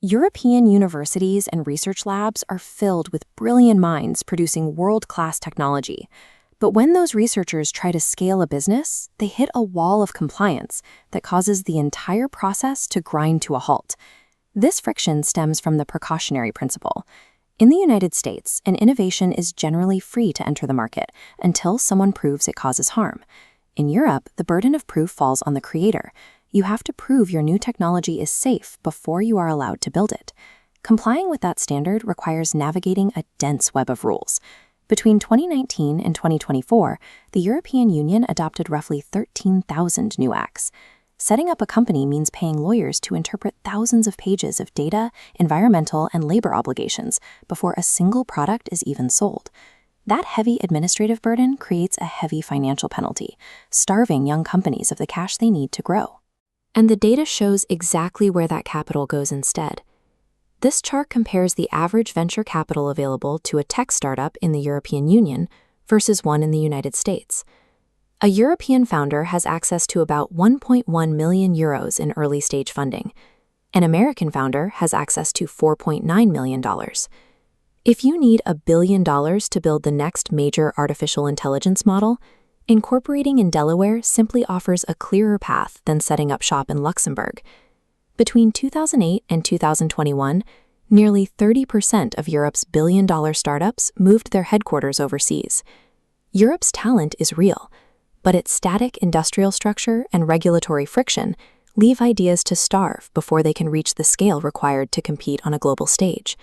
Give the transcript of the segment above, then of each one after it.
European universities and research labs are filled with brilliant minds producing world-class technology. But when those researchers try to scale a business, they hit a wall of compliance that causes the entire process to grind to a halt. This friction stems from the precautionary principle. In the United States, an innovation is generally free to enter the market until someone proves it causes harm. In Europe, the burden of proof falls on the creator. You have to prove your new technology is safe before you are allowed to build it. Complying with that standard requires navigating a dense web of rules. Between 2019 and 2024, the European Union adopted roughly 13,000 new acts. Setting up a company means paying lawyers to interpret thousands of pages of data, environmental, and labor obligations before a single product is even sold. That heavy administrative burden creates a heavy financial penalty, starving young companies of the cash they need to grow. And the data shows exactly where that capital goes instead. This chart compares the average venture capital available to a tech startup in the European Union versus one in the United States. A European founder has access to about 1.1 million euros in early-stage funding. An American founder has access to $4.9 million. If you need $1 billion to build the next major artificial intelligence model, incorporating in Delaware simply offers a clearer path than setting up shop in Luxembourg. Between 2008 and 2021, nearly 30% of Europe's billion-dollar startups moved their headquarters overseas. Europe's talent is real, but its static industrial structure and regulatory friction leave ideas to starve before they can reach the scale required to compete on a global stage.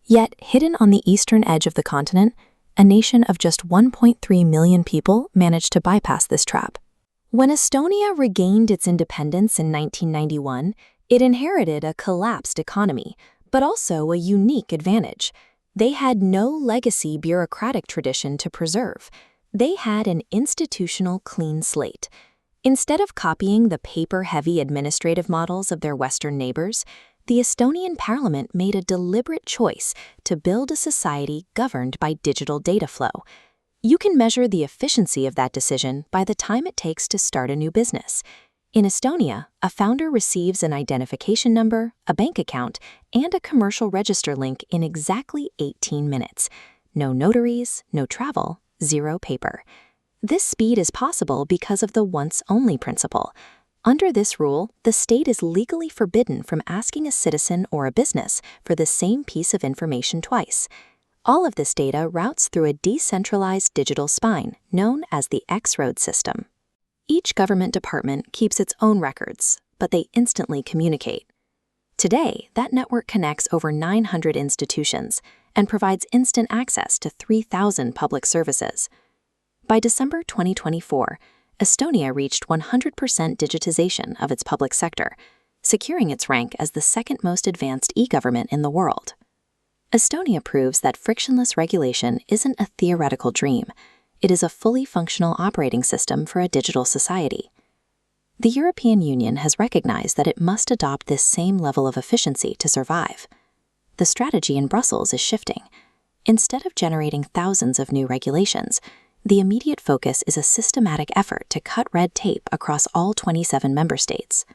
Yet, hidden on the eastern edge of the continent, a nation of just 1.3 million people managed to bypass this trap. When Estonia regained its independence in 1991, it inherited a collapsed economy, but also a unique advantage. They had no legacy bureaucratic tradition to preserve. They had an institutional clean slate. Instead of copying the paper-heavy administrative models of their Western neighbors, the Estonian parliament made a deliberate choice to build a society governed by digital data flow. You can measure the efficiency of that decision by the time it takes to start a new business. In Estonia, a founder receives an identification number, a bank account, and a commercial register link in exactly 18 minutes. No notaries, no travel, zero paper. This speed is possible because of the once-only principle. Under this rule, the state is legally forbidden from asking a citizen or a business for the same piece of information twice. All of this data routes through a decentralized digital spine known as the X-Road system. Each government department keeps its own records, but they instantly communicate. Today, that network connects over 900 institutions and provides instant access to 3,000 public services. By December 2024, Estonia reached 100% digitization of its public sector, securing its rank as the second most advanced e-government in the world. Estonia proves that frictionless regulation isn't a theoretical dream. It is a fully functional operating system for a digital society. The European Union has recognized that it must adopt this same level of efficiency to survive. The strategy in Brussels is shifting. Instead of generating thousands of new regulations, the immediate focus is a systematic effort to cut red tape across all 27 member states.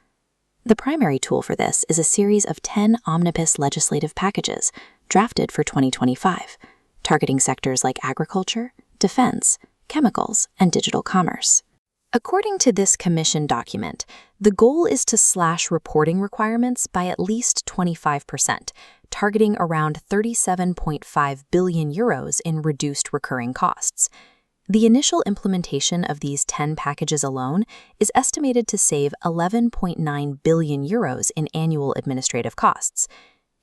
The primary tool for this is a series of 10 omnibus legislative packages drafted for 2025, targeting sectors like agriculture, defense, chemicals, and digital commerce. According to this Commission document, the goal is to slash reporting requirements by at least 25%, targeting around 37.5 billion euros in reduced recurring costs. The initial implementation of these 10 packages alone is estimated to save 11.9 billion euros in annual administrative costs.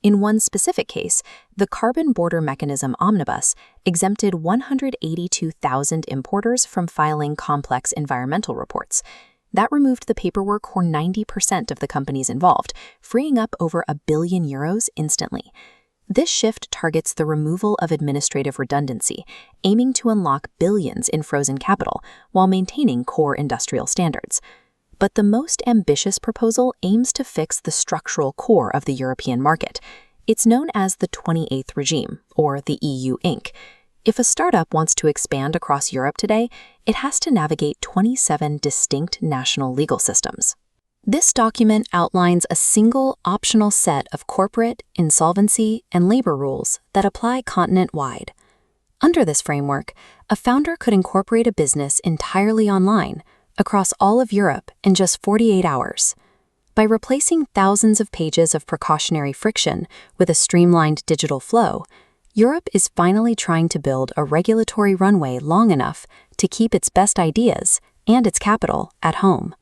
In one specific case, the Carbon Border Mechanism Omnibus exempted 182,000 importers from filing complex environmental reports. That removed the paperwork for 90% of the companies involved, freeing up over €1 billion instantly. This shift targets the removal of administrative redundancy, aiming to unlock billions in frozen capital while maintaining core industrial standards. But the most ambitious proposal aims to fix the structural core of the European market. It's known as the 28th regime, or the EU Inc. If a startup wants to expand across Europe today, it has to navigate 27 distinct national legal systems. This document outlines a single optional set of corporate, insolvency, and labor rules that apply continent-wide. Under this framework, a founder could incorporate a business entirely online, across all of Europe in just 48 hours. By replacing thousands of pages of precautionary friction with a streamlined digital flow, Europe is finally trying to build a regulatory runway long enough to keep its best ideas and its capital at home.